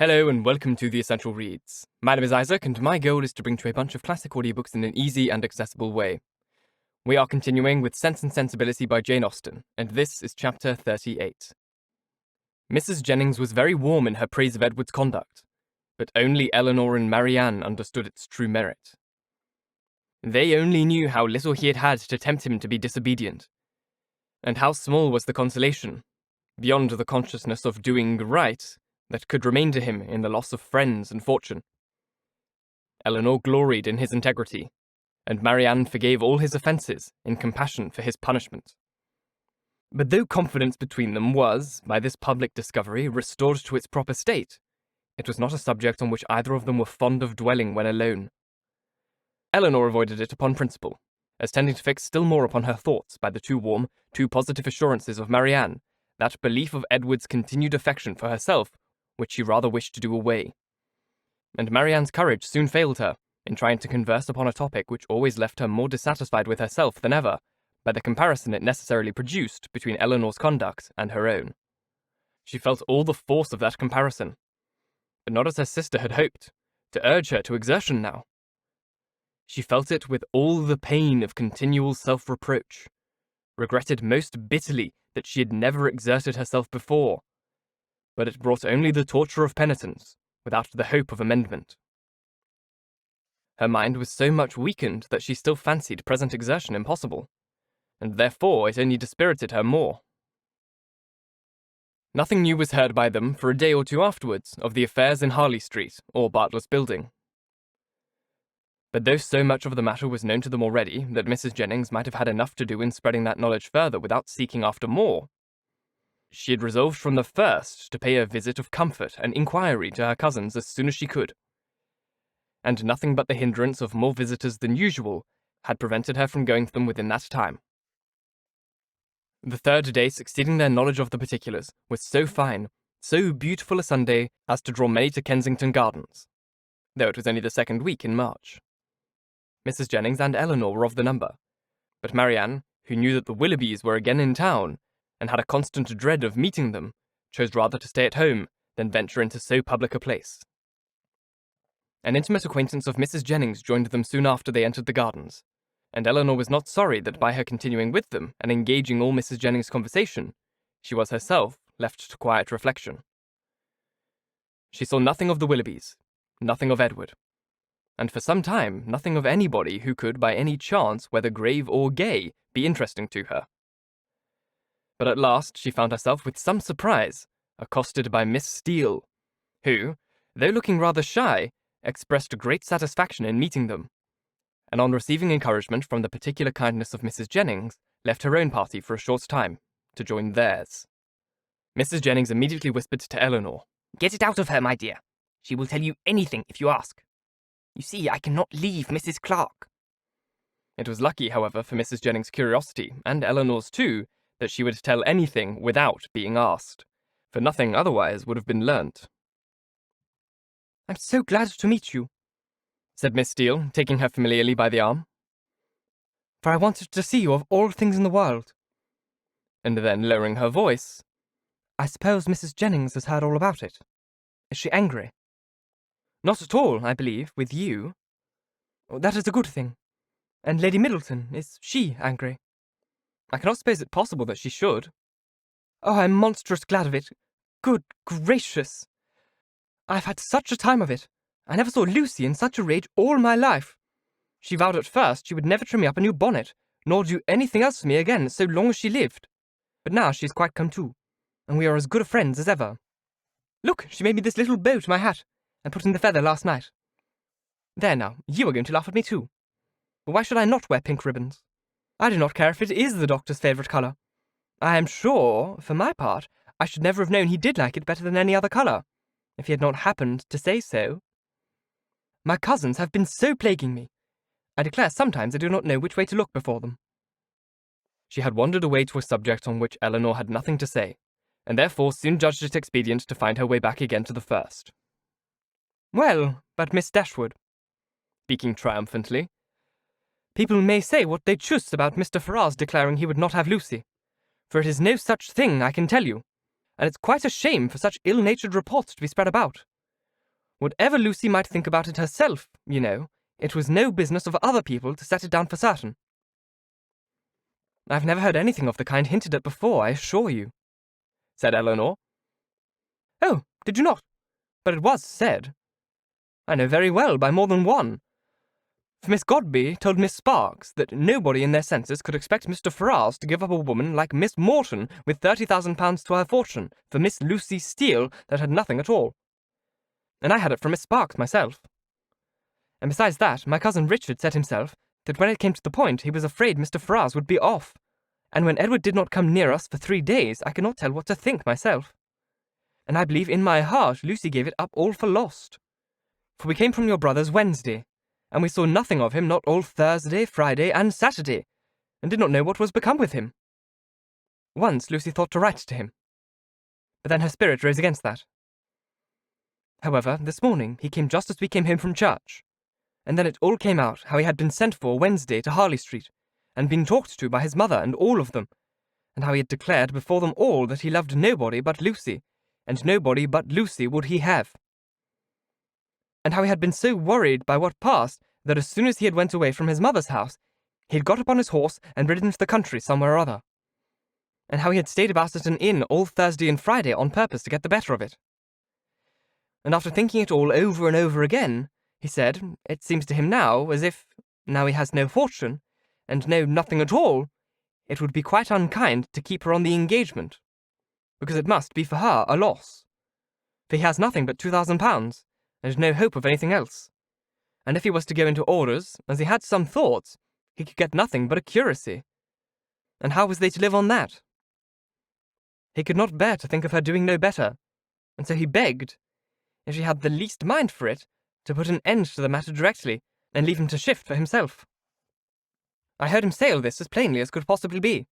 Hello and welcome to The Essential Reads. My name is Isaac and my goal is to bring to you a bunch of classic audiobooks in an easy and accessible way. We are continuing with Sense and Sensibility by Jane Austen, and this is chapter 38. Mrs. Jennings was very warm in her praise of Edward's conduct, but only Elanor and Marianne understood its true merit. They only knew how little he had had to tempt him to be disobedient, and how small was the consolation, beyond the consciousness of doing right, that could remain to him in the loss of friends and fortune. Elanor gloried in his integrity, and Marianne forgave all his offences in compassion for his punishment. But though confidence between them was, by this public discovery, restored to its proper state, it was not a subject on which either of them were fond of dwelling when alone. Elanor avoided it upon principle, as tending to fix still more upon her thoughts by the too warm, too positive assurances of Marianne, that belief of Edward's continued affection for herself which she rather wished to do away. And Marianne's courage soon failed her in trying to converse upon a topic which always left her more dissatisfied with herself than ever, by the comparison it necessarily produced between Eleanor's conduct and her own. She felt all the force of that comparison, but not as her sister had hoped, to urge her to exertion now. She felt it with all the pain of continual self-reproach, regretted most bitterly that she had never exerted herself before, but it brought only the torture of penitence, without the hope of amendment. Her mind was so much weakened that she still fancied present exertion impossible, and therefore it only dispirited her more. Nothing new was heard by them for a day or two afterwards of the affairs in Harley Street or Bartlett's Building. But though so much of the matter was known to them already that Mrs. Jennings might have had enough to do in spreading that knowledge further without seeking after more, she had resolved from the first to pay a visit of comfort and inquiry to her cousins as soon as she could, and nothing but the hindrance of more visitors than usual had prevented her from going to them within that time. The third day succeeding their knowledge of the particulars was so fine, so beautiful a Sunday as to draw many to Kensington Gardens, though it was only the second week in March. Mrs. Jennings and Elanor were of the number, but Marianne, who knew that the Willoughbys were again in town, and had a constant dread of meeting them, chose rather to stay at home than venture into so public a place. An intimate acquaintance of Mrs. Jennings joined them soon after they entered the gardens, and Elanor was not sorry that by her continuing with them and engaging all Mrs. Jennings' conversation, she was herself left to quiet reflection. She saw nothing of the Willoughbys, nothing of Edward, and for some time nothing of anybody who could by any chance, whether grave or gay, be interesting to her. But at last she found herself with some surprise accosted by Miss Steele, who, though looking rather shy, expressed great satisfaction in meeting them, and on receiving encouragement from the particular kindness of Mrs. Jennings, left her own party for a short time to join theirs. Mrs. Jennings immediately whispered to Elanor, "Get it out of her, my dear. She will tell you anything if you ask. You see, I cannot leave Mrs. Clark." It was lucky, however, for Mrs. Jennings' curiosity, and Eleanor's too, that she would tell anything without being asked, for nothing otherwise would have been learnt. "I'm so glad to meet you," said Miss Steele, taking her familiarly by the arm, "for I wanted to see you of all things in the world." And then, lowering her voice, "I suppose Mrs. Jennings has heard all about it. Is she angry?" "Not at all, I believe, with you." "That is a good thing. And Lady Middleton, is she angry?" "I cannot suppose it possible that she should." "Oh, I'm monstrous glad of it. Good gracious! I've had such a time of it. I never saw Lucy in such a rage all my life. She vowed at first she would never trim me up a new bonnet, nor do anything else for me again so long as she lived. But now she is quite come to, and we are as good friends as ever. Look, she made me this little bow to my hat, and put in the feather last night. There now, you are going to laugh at me too. But why should I not wear pink ribbons? I do not care if it is the doctor's favourite colour. I am sure, for my part, I should never have known he did like it better than any other colour, if he had not happened to say so. My cousins have been so plaguing me. I declare sometimes I do not know which way to look before them." She had wandered away to a subject on which Elanor had nothing to say, and therefore soon judged it expedient to find her way back again to the first. "Well, but Miss Dashwood," speaking triumphantly, "people may say what they choose about Mr. Ferrars declaring he would not have Lucy, for it is no such thing, I can tell you, and it's quite a shame for such ill-natured reports to be spread about. Whatever Lucy might think about it herself, you know, it was no business of other people to set it down for certain. I've never heard anything of the kind hinted at before, I assure you, said Elanor. Oh, did you not? But it was said. I know very well by more than one. For Miss Godby told Miss Sparks that nobody in their senses could expect Mr. Ferrars to give up a woman like Miss Morton with £30,000 to her fortune for Miss Lucy Steele that had nothing at all. And I had it from Miss Sparks myself. And besides that, my cousin Richard said himself that when it came to the point he was afraid Mr. Ferrars would be off, and when Edward did not come near us for 3 days I could not tell what to think myself. And I believe in my heart Lucy gave it up all for lost. For we came from your brother's Wednesday, and we saw nothing of him not all Thursday, Friday, and Saturday, and did not know what was become with him. Once Lucy thought to write to him, but then her spirit rose against that. However, this morning he came just as we came home from church, and then it all came out how he had been sent for Wednesday to Harley Street, and been talked to by his mother and all of them, and how he had declared before them all that he loved nobody but Lucy, and nobody but Lucy would he have. And how he had been so worried by what passed that as soon as he had went away from his mother's house, he had got upon his horse and ridden into the country somewhere or other. And how he had stayed about at an inn all Thursday and Friday on purpose to get the better of it. And after thinking it all over and over again, he said, it seems to him now as if, now he has no fortune, and no nothing at all, it would be quite unkind to keep her on the engagement, because it must be for her a loss. For he has nothing but £2,000, and no hope of anything else. And if he was to go into orders, as he had some thoughts, he could get nothing but a curacy. And how was they to live on that? He could not bear to think of her doing no better, and so he begged, if she had the least mind for it, to put an end to the matter directly, and leave him to shift for himself. I heard him say all this as plainly as could possibly be,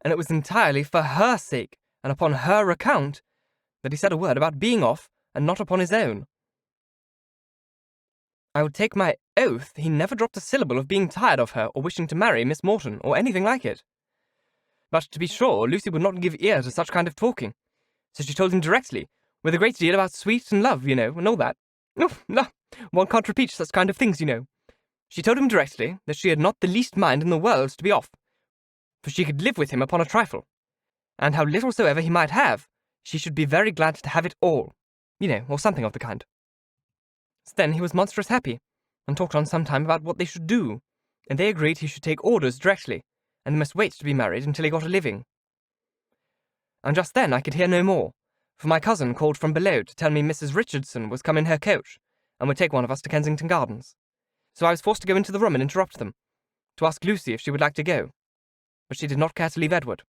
and it was entirely for her sake, and upon her account, that he said a word about being off, and not upon his own. I would take my oath he never dropped a syllable of being tired of her or wishing to marry Miss Morton, or anything like it. But to be sure, Lucy would not give ear to such kind of talking, so she told him directly, with a great deal about sweet and love, you know, and all that. Oh, no, one can't repeat such kind of things, you know. She told him directly that she had not the least mind in the world to be off, for she could live with him upon a trifle, and how little soever he might have, she should be very glad to have it all, you know, or something of the kind. So then he was monstrous happy, and talked on some time about what they should do, and they agreed he should take orders directly, and they must wait to be married until he got a living. And just then I could hear no more, for my cousin called from below to tell me Mrs. Richardson was come in her coach, and would take one of us to Kensington Gardens. So I was forced to go into the room and interrupt them, to ask Lucy if she would like to go, but she did not care to leave Edward.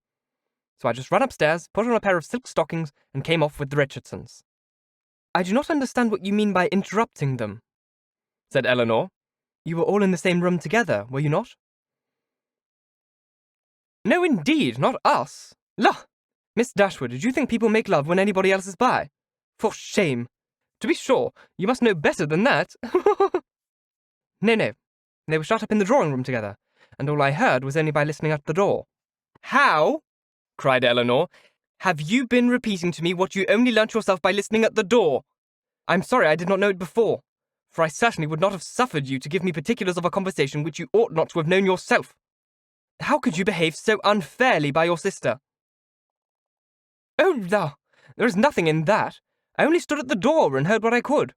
So I just ran upstairs, put on a pair of silk stockings, and came off with the Richardsons. I do not understand what you mean by interrupting them, said Elanor. You were all in the same room together, were you not? No, indeed, not us. La! Miss Dashwood, did you think people make love when anybody else is by? For shame! To be sure, you must know better than that. No, they were shut up in the drawing-room together, and all I heard was only by listening at the door. How? Cried Elanor. Have you been repeating to me what you only learnt yourself by listening at the door? I'm sorry I did not know it before, for I certainly would not have suffered you to give me particulars of a conversation which you ought not to have known yourself. How could you behave so unfairly by your sister? Oh, no, there is nothing in that. I only stood at the door and heard what I could.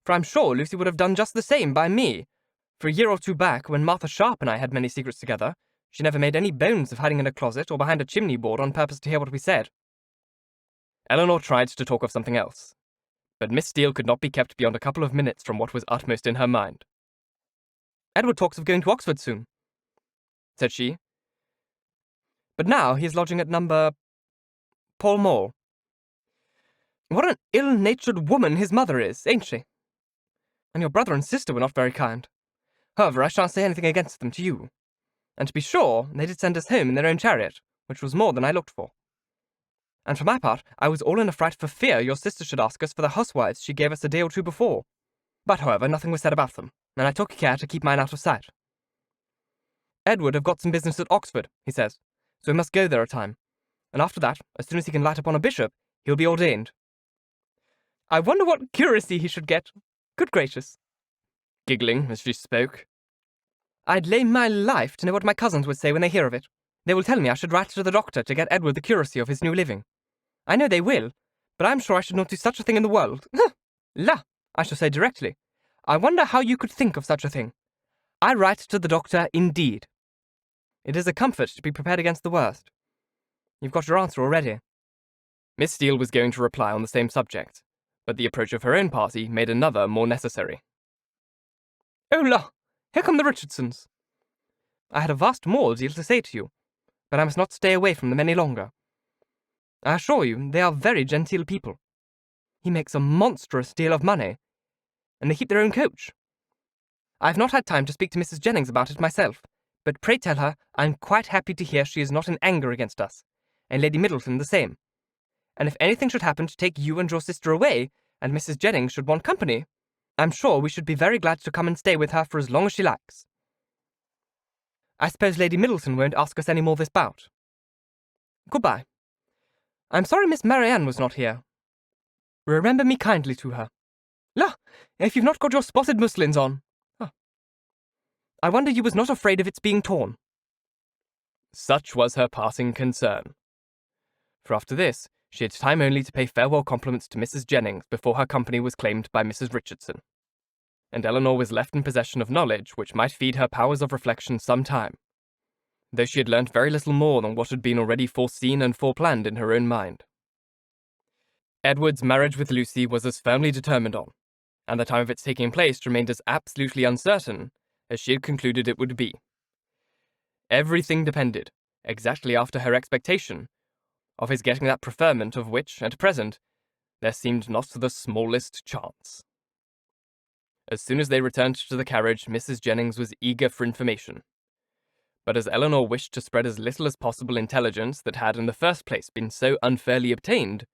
For I'm sure Lucy would have done just the same by me. For a year or two back, when Martha Sharp and I had many secrets together, she never made any bones of hiding in a closet or behind a chimney-board on purpose to hear what we said. Elanor tried to talk of something else, but Miss Steele could not be kept beyond a couple of minutes from what was utmost in her mind. Edward talks of going to Oxford soon, said she. But now he is lodging at number Pall Mall. What an ill-natured woman his mother is, ain't she? And your brother and sister were not very kind. However, I shan't say anything against them to you. And to be sure, they did send us home in their own chariot, which was more than I looked for. And for my part, I was all in a fright for fear your sister should ask us for the housewives she gave us a day or two before. But, however, nothing was said about them, and I took care to keep mine out of sight. Edward have got some business at Oxford, he says, so he must go there a time, and after that, as soon as he can light upon a bishop, he'll be ordained. I wonder what curacy he should get. Good gracious. Giggling as she spoke. I'd lay my life to know what my cousins would say when they hear of it. They will tell me I should write to the doctor to get Edward the curacy of his new living. I know they will, but I'm sure I should not do such a thing in the world. La, I shall say directly. I wonder how you could think of such a thing. I write to the doctor indeed. It is a comfort to be prepared against the worst. You've got your answer already. Miss Steele was going to reply on the same subject, but the approach of her own party made another more necessary. Oh la, here come the Richardsons. I had a vast more deal to say to you, but I must not stay away from them any longer. I assure you, they are very genteel people. He makes a monstrous deal of money, and they keep their own coach. I have not had time to speak to Mrs. Jennings about it myself, but pray tell her I am quite happy to hear she is not in anger against us, and Lady Middleton the same. And if anything should happen to take you and your sister away, and Mrs. Jennings should want company, I'm sure we should be very glad to come and stay with her for as long as she likes. I suppose Lady Middleton won't ask us any more this bout. Goodbye. I'm sorry Miss Marianne was not here. Remember me kindly to her. La, if you've not got your spotted muslins on. Huh. I wonder you was not afraid of its being torn. Such was her passing concern. For after this, she had time only to pay farewell compliments to Mrs. Jennings before her company was claimed by Mrs. Richardson, and Elanor was left in possession of knowledge which might feed her powers of reflection some time, though she had learnt very little more than what had been already foreseen and foreplanned in her own mind. Edward's marriage with Lucy was as firmly determined on, and the time of its taking place remained as absolutely uncertain as she had concluded it would be. Everything depended, exactly after her expectation, of his getting that preferment of which, at present, there seemed not the smallest chance. As soon as they returned to the carriage, Mrs. Jennings was eager for information. But as Elanor wished to spread as little as possible intelligence that had in the first place been so unfairly obtained,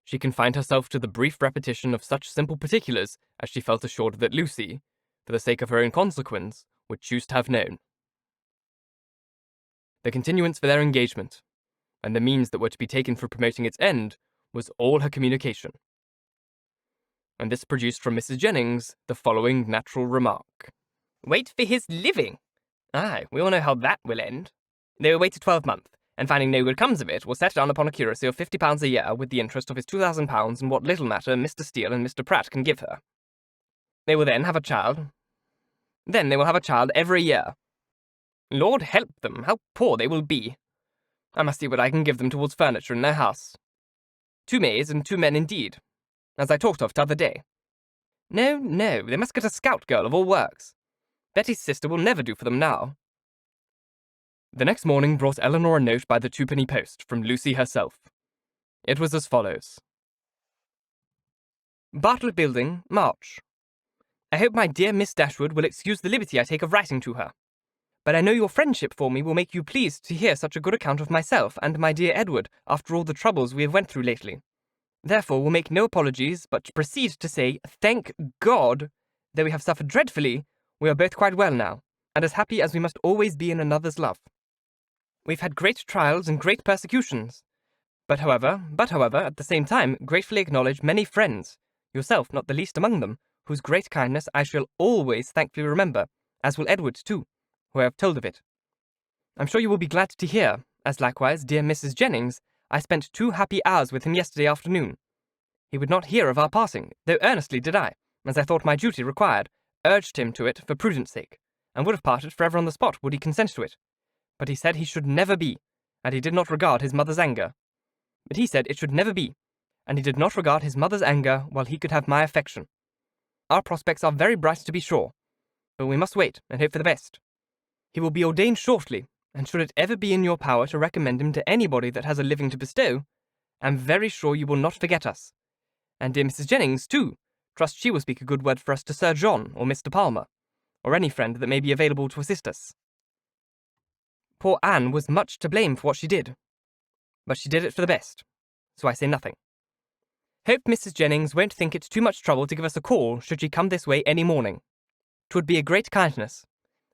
she confined herself to the brief repetition of such simple particulars as she felt assured that Lucy, for the sake of her own consequence, would choose to have known. The continuance for their engagement, and the means that were to be taken for promoting its end, was all her communication. And this produced from Mrs. Jennings the following natural remark. Wait for his living? Aye, we all know how that will end. They will wait a 12-month, and finding no good comes of it, will set down upon a curacy of £50 a year with the interest of his £2,000 and what little matter Mr. Steele and Mr. Pratt can give her. They will then have a child. Then they will have a child every year. Lord help them, how poor they will be. I must see what I can give them towards furniture in their house. 2 maids and 2 men indeed, as I talked of t'other day. No, they must get a scout girl of all works. Betty's sister will never do for them now. The next morning brought Elanor a note by the 2-penny post from Lucy herself. It was as follows. Bartlett Building, March. I hope my dear Miss Dashwood will excuse the liberty I take of writing to her. But I know your friendship for me will make you pleased to hear such a good account of myself and my dear Edward after all the troubles we have went through lately. Therefore will make no apologies, but proceed to say, thank God, though we have suffered dreadfully, we are both quite well now, and as happy as we must always be in another's love. We've had great trials and great persecutions, but however, at the same time, gratefully acknowledge many friends, yourself not the least among them, whose great kindness I shall always thankfully remember, as will Edward too, who I have told of it. I'm sure you will be glad to hear, as likewise dear Mrs. Jennings, I spent 2 happy hours with him yesterday afternoon. He would not hear of our passing, though earnestly did I, as I thought my duty required, urged him to it for prudence sake, and would have parted forever on the spot would he consent to it. But he said he should never be, and he did not regard his mother's anger. But he said it should never be, and he did not regard his mother's anger while he could have my affection. Our prospects are very bright to be sure, but we must wait and hope for the best. He will be ordained shortly, and should it ever be in your power to recommend him to anybody that has a living to bestow, am very sure you will not forget us. And dear Mrs. Jennings, too, trust she will speak a good word for us to Sir John or Mr. Palmer, or any friend that may be available to assist us. Poor Anne was much to blame for what she did, but she did it for the best, so I say nothing. Hope Mrs. Jennings won't think it too much trouble to give us a call should she come this way any morning. 'Twould be a great kindness,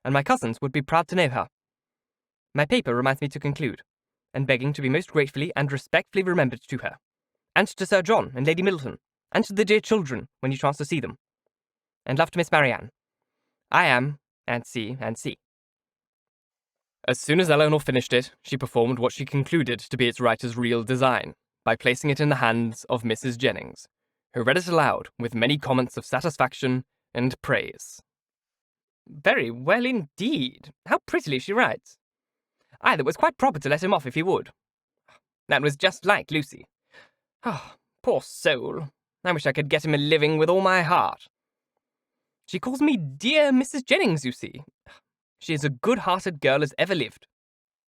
and my cousins would be proud to know her. My paper reminds me to conclude, and begging to be most gratefully and respectfully remembered to her, and to Sir John and Lady Middleton, and to the dear children when you chance to see them. And love to Miss Marianne. I am, and C, and C. As soon as Elanor finished it, she performed what she concluded to be its writer's real design, by placing it in the hands of Mrs. Jennings, who read it aloud with many comments of satisfaction and praise. Very well indeed. How prettily she writes. Aye, that was quite proper to let him off if he would. That was just like Lucy. Ah, poor soul. I wish I could get him a living with all my heart. She calls me dear Mrs. Jennings, you see. She is a good-hearted girl as ever lived.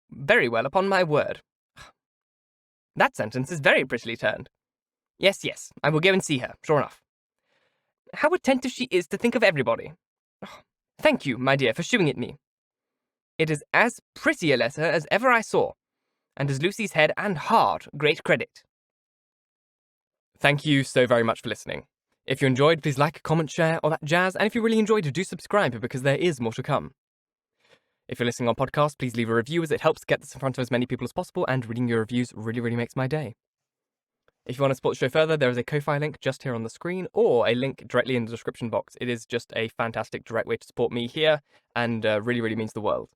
Very well, upon my word. That sentence is very prettily turned. Yes, yes, I will go and see her, sure enough. How attentive she is to think of everybody. Thank you, my dear, for shewing it me. It is as pretty a letter as ever I saw, and does Lucy's head and heart great credit. Thank you so very much for listening. If you enjoyed, please like, comment, share, all that jazz, and if you really enjoyed, do subscribe because there is more to come. If you're listening on podcast, please leave a review as it helps get this in front of as many people as possible, and reading your reviews really makes my day. If you want to support the show further, there is a Ko-Fi link just here on the screen, or a link directly in the description box. It is just a fantastic direct way to support me here, and really means the world.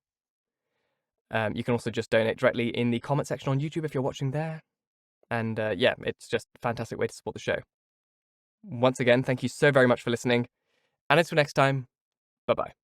You can also just donate directly in the comment section on YouTube if you're watching there. And yeah, it's just a fantastic way to support the show. Once again, thank you so very much for listening, and until next time, bye-bye.